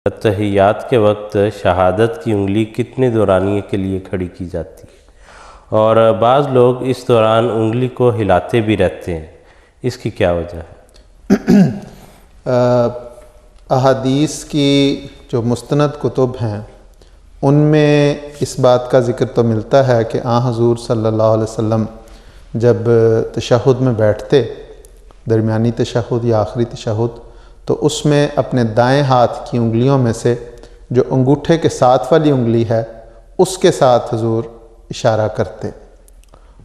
تحیات کے وقت شہادت کی انگلی کتنے دورانیے کے لیے کھڑی کی جاتی ہے، اور بعض لوگ اس دوران انگلی کو ہلاتے بھی رہتے ہیں، اس کی کیا وجہ ہے؟ احادیث کی جو مستند کتب ہیں ان میں اس بات کا ذکر تو ملتا ہے کہ حضور صلی اللہ علیہ وسلم جب تشہد میں بیٹھتے، درمیانی تشہد یا آخری تشہد، تو اس میں اپنے دائیں ہاتھ کی انگلیوں میں سے جو انگوٹھے کے ساتھ والی انگلی ہے اس کے ساتھ حضور اشارہ کرتے،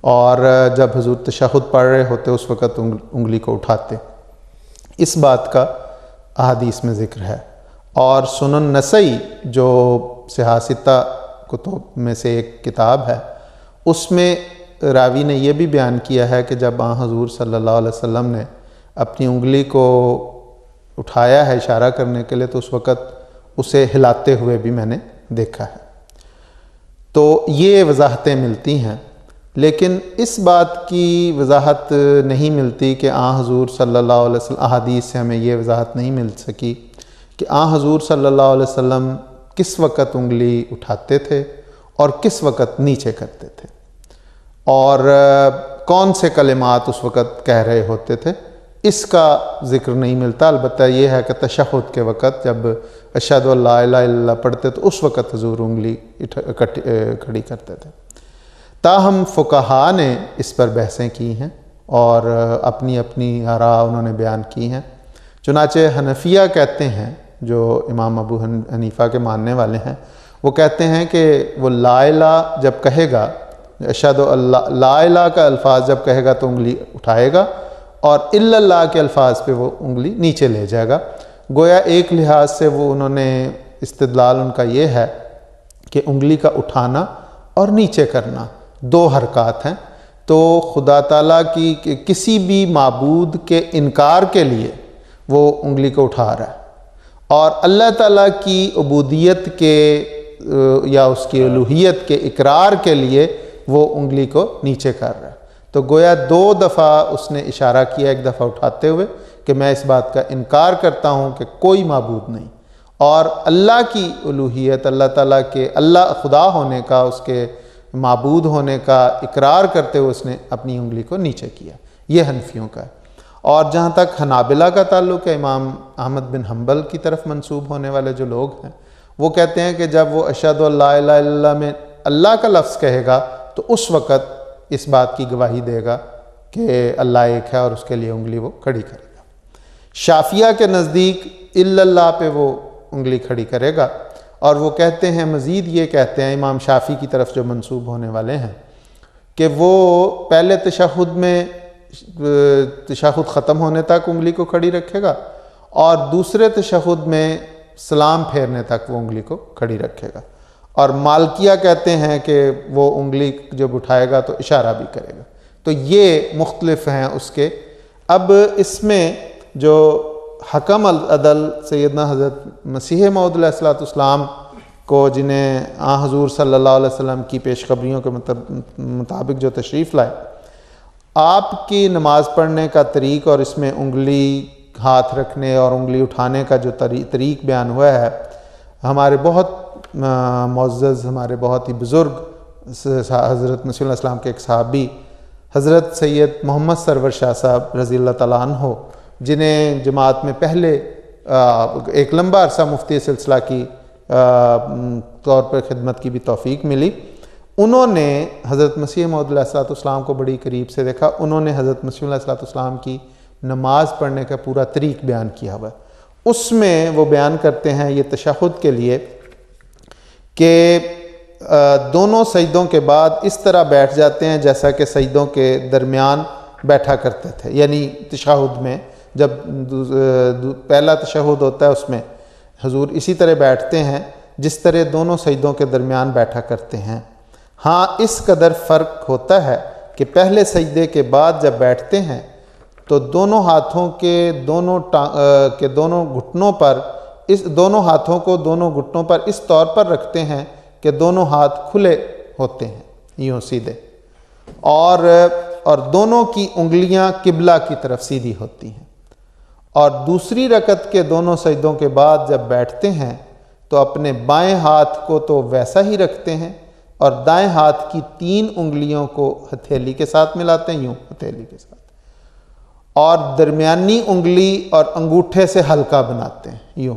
اور جب حضور تشہد پڑھ رہے ہوتے اس وقت انگلی کو اٹھاتے۔ اس بات کا احادیث میں ذکر ہے، اور سنن نسائی جو سیاستہ کتب میں سے ایک کتاب ہے اس میں راوی نے یہ بھی بیان کیا ہے کہ جب حضور صلی اللہ علیہ وسلم نے اپنی انگلی کو اٹھایا ہے اشارہ کرنے کے لیے تو اس وقت اسے ہلاتے ہوئے بھی میں نے دیکھا ہے۔ تو یہ وضاحتیں ملتی ہیں، لیکن اس بات کی وضاحت نہیں ملتی کہ حضور صلی اللہ علیہ وسلم، احادیث سے ہمیں یہ وضاحت نہیں مل سکی کہ حضور صلی اللہ علیہ وسلم کس وقت انگلی اٹھاتے تھے اور کس وقت نیچے کرتے تھے، اور کون سے کلمات اس وقت کہہ رہے ہوتے تھے، اس کا ذکر نہیں ملتا۔ البتہ یہ ہے کہ تشہد کے وقت جب اشہد ان لا الہ الا اللہ پڑھتے تو اس وقت حضور انگلی کھڑی کرتے تھے۔ تاہم فقہاء نے اس پر بحثیں کی ہیں اور اپنی اپنی آراء انہوں نے بیان کی ہیں۔ چنانچہ حنفیہ کہتے ہیں، جو امام ابو حنیفہ کے ماننے والے ہیں، وہ کہتے ہیں کہ وہ لا الہ جب کہے گا، اشہد اللہ لا الہ کا الفاظ جب کہے گا تو انگلی اٹھائے گا، اور الا اللہ کے الفاظ پہ وہ انگلی نیچے لے جائے گا۔ گویا ایک لحاظ سے وہ انہوں نے استدلال ان کا یہ ہے کہ انگلی کا اٹھانا اور نیچے کرنا دو حرکات ہیں، تو خدا تعالیٰ کی کسی بھی معبود کے انکار کے لیے وہ انگلی کو اٹھا رہا ہے، اور اللہ تعالیٰ کی عبودیت کے یا اس کی الوہیت کے اقرار کے لیے وہ انگلی کو نیچے کر رہا ہے۔ تو گویا دو دفعہ اس نے اشارہ کیا، ایک دفعہ اٹھاتے ہوئے کہ میں اس بات کا انکار کرتا ہوں کہ کوئی معبود نہیں، اور اللہ کی الوہیت، اللہ تعالیٰ کے اللہ خدا ہونے کا، اس کے معبود ہونے کا اقرار کرتے ہوئے اس نے اپنی انگلی کو نیچے کیا۔ یہ حنفیوں کا ہے۔ اور جہاں تک حنابلہ کا تعلق ہے، امام احمد بن حنبل کی طرف منسوب ہونے والے جو لوگ ہیں، وہ کہتے ہیں کہ جب وہ اشہد ان لا الہ الا اللہ میں اللہ کا لفظ کہے گا تو اس وقت اس بات کی گواہی دے گا کہ اللہ ایک ہے، اور اس کے لیے انگلی وہ کھڑی کرے گا۔ شافعیہ کے نزدیک الا اللہ پہ وہ انگلی کھڑی کرے گا، اور وہ کہتے ہیں، مزید یہ کہتے ہیں امام شافعی کی طرف جو منسوب ہونے والے ہیں، کہ وہ پہلے تشہد میں تشہد ختم ہونے تک انگلی کو کھڑی رکھے گا، اور دوسرے تشہد میں سلام پھیرنے تک وہ انگلی کو کھڑی رکھے گا۔ اور مالکیہ کہتے ہیں کہ وہ انگلی جب اٹھائے گا تو اشارہ بھی کرے گا۔ تو یہ مختلف ہیں اس کے۔ اب اس میں جو حکم العدل سیدنا حضرت مسیح موعود علیہ الصلوۃ والسلام کو، جنہیں حضور صلی اللہ علیہ وسلم کی پیشخبریوں کے مطابق جو تشریف لائے، آپ کی نماز پڑھنے کا طریق اور اس میں انگلی ہاتھ رکھنے اور انگلی اٹھانے کا جو طریق بیان ہوا ہے، ہمارے بہت معزز، ہمارے بہت ہی بزرگ حضرت مسیح علیہ السلام کے ایک صحابی حضرت سید محمد سرور شاہ صاحب رضی اللہ تعالیٰ عنہ، جنہیں جماعت میں پہلے ایک لمبا عرصہ مفتی سلسلہ کی طور پر خدمت کی بھی توفیق ملی، انہوں نے حضرت مسیح موعود علیہ السلام کو بڑی قریب سے دیکھا۔ انہوں نے حضرت مسیح علیہ السلام کی نماز پڑھنے کا پورا طریق بیان کیا ہوا ہے۔ اس میں وہ بیان کرتے ہیں یہ تشہد کے لیے کہ دونوں سجدوں کے بعد اس طرح بیٹھ جاتے ہیں جیسا کہ سجدوں کے درمیان بیٹھا کرتے تھے، یعنی تشہد میں جب پہلا تشہد ہوتا ہے اس میں حضور اسی طرح بیٹھتے ہیں جس طرح دونوں سجدوں کے درمیان بیٹھا کرتے ہیں۔ ہاں، اس قدر فرق ہوتا ہے کہ پہلے سجدے کے بعد جب بیٹھتے ہیں تو دونوں ہاتھوں کے دونوں گھٹنوں پر، دونوں ہاتھوں کو دونوں گھٹنوں پر اس طور پر رکھتے ہیں کہ دونوں ہاتھ کھلے ہوتے ہیں، یوں سیدھے، اور دونوں کی انگلیاں قبلہ کی طرف سیدھی ہوتی ہیں۔ اور دوسری رکعت کے دونوں سجدوں کے بعد جب بیٹھتے ہیں تو اپنے بائیں ہاتھ کو تو ویسا ہی رکھتے ہیں اور دائیں ہاتھ کی 3 انگلیوں کو ہتھیلی کے ساتھ ملاتے ہیں، یوں ہتھیلی کے ساتھ، اور درمیانی انگلی اور انگوٹھے سے حلقہ بناتے ہیں یوں،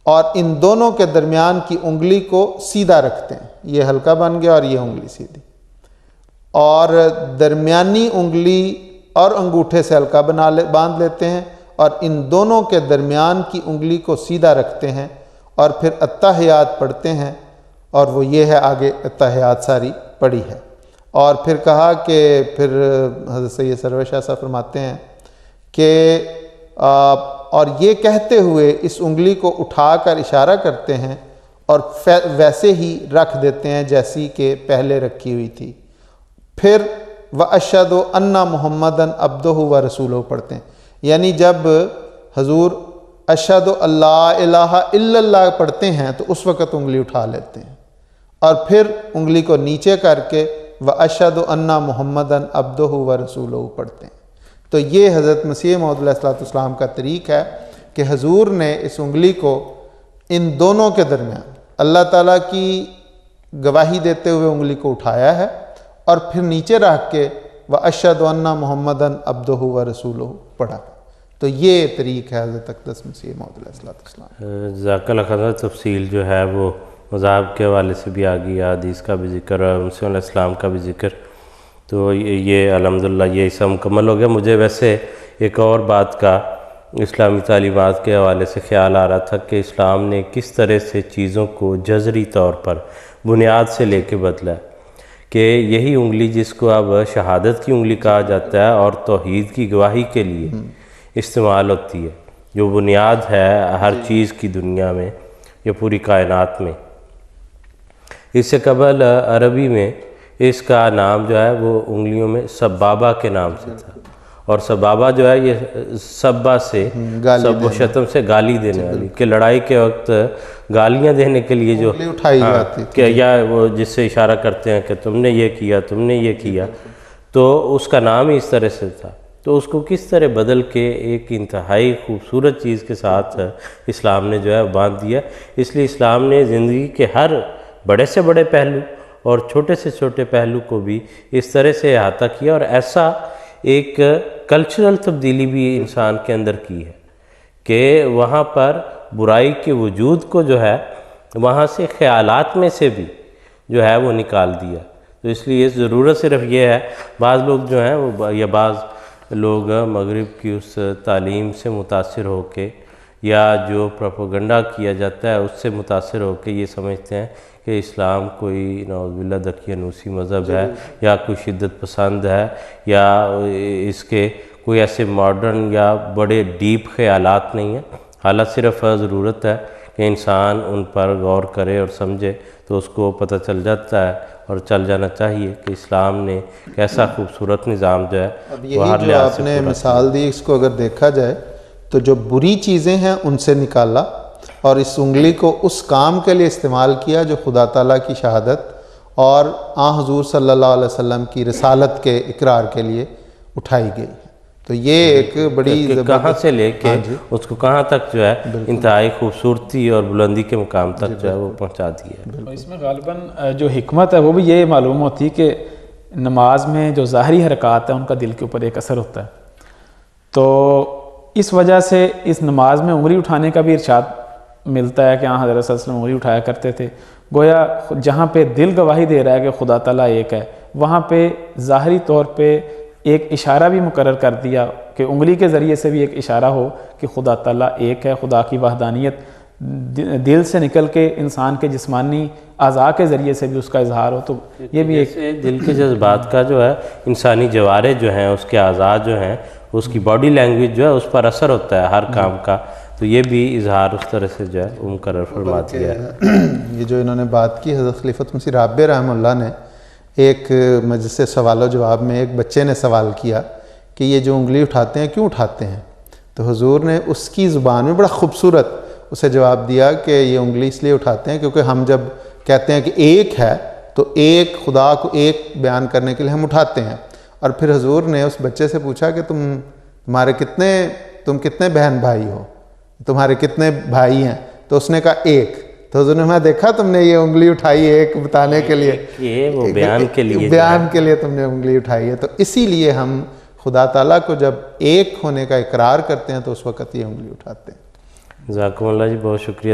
اور ان دونوں کے درمیان کی انگلی کو سیدھا رکھتے ہیں، یہ حلقہ بن گیا اور یہ انگلی سیدھی، اور درمیانی انگلی اور انگوٹھے سے حلقہ باندھ لیتے ہیں اور ان دونوں کے درمیان کی انگلی کو سیدھا رکھتے ہیں اور پھر اتحیات پڑھتے ہیں، اور وہ یہ ہے، آگے اتحیات ساری پڑھی ہے۔ اور پھر کہا کہ پھر حضرت سید سرور شاہ صاحب فرماتے ہیں کہ اور یہ کہتے ہوئے اس انگلی کو اٹھا کر اشارہ کرتے ہیں اور ویسے ہی رکھ دیتے ہیں جیسی کہ پہلے رکھی ہوئی تھی، پھر وَأَشْهَدُ أَنَّ مُحَمَّدًا عَبْدُهُ وَرَسُولُهُ پڑھتے ہیں، یعنی جب حضور اشہد اللہ الہ الا اللہ پڑھتے ہیں تو اس وقت انگلی اٹھا لیتے ہیں، اور پھر انگلی کو نیچے کر کے وَأَشْهَدُ أَنَّ مُحَمَّدًا عَبْدُهُ وَرَسُولُهُ پڑھتے ہیں۔ تو یہ حضرت مسیح موعود علیہ السلام کا طریق ہے کہ حضور نے اس انگلی کو ان دونوں کے درمیان اللہ تعالیٰ کی گواہی دیتے ہوئے انگلی کو اٹھایا ہے اور پھر نیچے رکھ کے وَأَشْهَدُ أَنَّ مُحَمَّدًا عَبْدُهُ وَرَسُولُهُ پڑھا۔ تو یہ طریق ہے حضرت اقدس مسیح موعود علیہ السلام۔ جزاک اللہ خیر، تفصیل جو ہے وہ مذاہب کے حوالے سے بھی آ گئی، حدیث کا بھی ذکر اور مسیح علیہ السلام کا بھی ذکر، تو یہ الحمدللہ یہ حصہ مکمل ہو گیا۔ مجھے ویسے ایک اور بات کا اسلامی تعلیمات کے حوالے سے خیال آ رہا تھا کہ اسلام نے کس طرح سے چیزوں کو جذری طور پر بنیاد سے لے کے بدلا ہے، کہ یہی انگلی جس کو اب شہادت کی انگلی کہا جاتا ہے اور توحید کی گواہی کے لیے استعمال ہوتی ہے، جو بنیاد ہے ہر چیز کی دنیا میں یا پوری کائنات میں۔ اس سے قبل عربی میں اس کا نام جو ہے وہ انگلیوں میں سبابہ کے نام سے تھا، اور سبابہ جو ہے یہ سبا سے سب و شتم سے گالی دینے والی، کہ لڑائی کے وقت گالیاں دینے کے لیے جو اٹھائی جاتی کہ یا وہ جس سے اشارہ کرتے ہیں کہ تم نے یہ کیا، تم نے یہ کیا، تو اس کا نام ہی اس طرح سے تھا۔ تو اس کو کس طرح بدل کے ایک انتہائی خوبصورت چیز کے ساتھ اسلام نے جو ہے باندھ دیا۔ اس لیے اسلام نے زندگی کے ہر بڑے سے بڑے پہلو اور چھوٹے سے چھوٹے پہلو کو بھی اس طرح سے احاطہ کیا، اور ایسا ایک کلچرل تبدیلی بھی انسان کے اندر کی ہے کہ وہاں پر برائی کے وجود کو جو ہے وہاں سے خیالات میں سے بھی جو ہے وہ نکال دیا۔ تو اس لیے ضرورت صرف یہ ہے، بعض لوگ جو ہیں وہ یا بعض لوگ مغرب کی اس تعلیم سے متاثر ہو کے یا جو پروپیگنڈا کیا جاتا ہے اس سے متاثر ہو کے یہ سمجھتے ہیں کہ اسلام کوئی نعوذ باللہ دقیانوسی مذہب ہے یا کوئی شدت پسند ہے یا اس کے کوئی ایسے ماڈرن یا بڑے ڈیپ خیالات نہیں ہیں۔ حالات صرف ضرورت ہے کہ انسان ان پر غور کرے اور سمجھے تو اس کو پتہ چل جاتا ہے اور چل جانا چاہیے کہ اسلام نے کیسا خوبصورت نظام جو ہے اب یہی جو آپ نے مثال دی، اس کو اگر دیکھا جائے تو جو بری چیزیں ہیں ان سے نکالا اور اس انگلی کو اس کام کے لیے استعمال کیا جو خدا تعالیٰ کی شہادت اور حضور صلی اللہ علیہ وسلم کی رسالت کے اقرار کے لیے اٹھائی گئی۔ تو یہ ایک بڑی کہاں سے لے کے اس کو کہاں تک جو ہے انتہائی خوبصورتی اور بلندی کے مقام تک جو ہے وہ پہنچا دی ہے۔ اس میں غالباً جو حکمت ہے وہ بھی یہ معلوم ہوتی ہے کہ نماز میں جو ظاہری حرکات ہیں ان کا دل کے اوپر ایک اثر ہوتا ہے، تو اس وجہ سے اس نماز میں انگلی اٹھانے کا بھی ارشاد ملتا ہے کہ حضرت صلی اللہ علیہ وسلم انگلی اٹھایا کرتے تھے۔ گویا جہاں پہ دل گواہی دے رہا ہے کہ خدا تعالیٰ ایک ہے، وہاں پہ ظاہری طور پہ ایک اشارہ بھی مقرر کر دیا کہ انگلی کے ذریعے سے بھی ایک اشارہ ہو کہ خدا تعالیٰ ایک ہے، خدا کی وحدانیت دل سے نکل کے انسان کے جسمانی اعضاء کے ذریعے سے بھی اس کا اظہار ہو۔ تو یہ بھی ایک دل کے جذبات کا جو ہے انسانی جوارے جو ہیں، اس کے اعضاء جو ہیں، اس کی باڈی لینگویج جو ہے اس پر اثر ہوتا ہے ہر کام کا، تو یہ بھی اظہار اس طرح سے جو ہے وہ مقرر فرما دیا ہے۔ یہ جو انہوں نے بات کی، حضرت خلیفۃ مسیح رابع رحمہ اللہ نے ایک مجلس سوال و جواب میں ایک بچے نے سوال کیا کہ یہ جو انگلی اٹھاتے ہیں کیوں اٹھاتے ہیں، تو حضور نے اس کی زبان میں بڑا خوبصورت اسے جواب دیا کہ یہ انگلی اس لیے اٹھاتے ہیں کیونکہ ہم جب کہتے ہیں کہ ایک ہے تو ایک خدا کو ایک بیان کرنے کے لیے ہم اٹھاتے ہیں۔ اور پھر حضور نے اس بچے سے پوچھا کہ تم کتنے بہن بھائی ہو، تمہارے کتنے بھائی ہیں، تو اس نے کہا ایک، تو حضور نے فرمایا دیکھا تم نے یہ انگلی اٹھائی ایک بتانے کے لیے، یہ وہ بیان کے لیے بیان کے لیے تم نے انگلی اٹھائی ہے۔ تو اسی لیے ہم خدا تعالیٰ کو جب ایک ہونے کا اقرار کرتے ہیں تو اس وقت یہ انگلی اٹھاتے ہیں۔ جزاکم اللہ جی، بہت شکریہ۔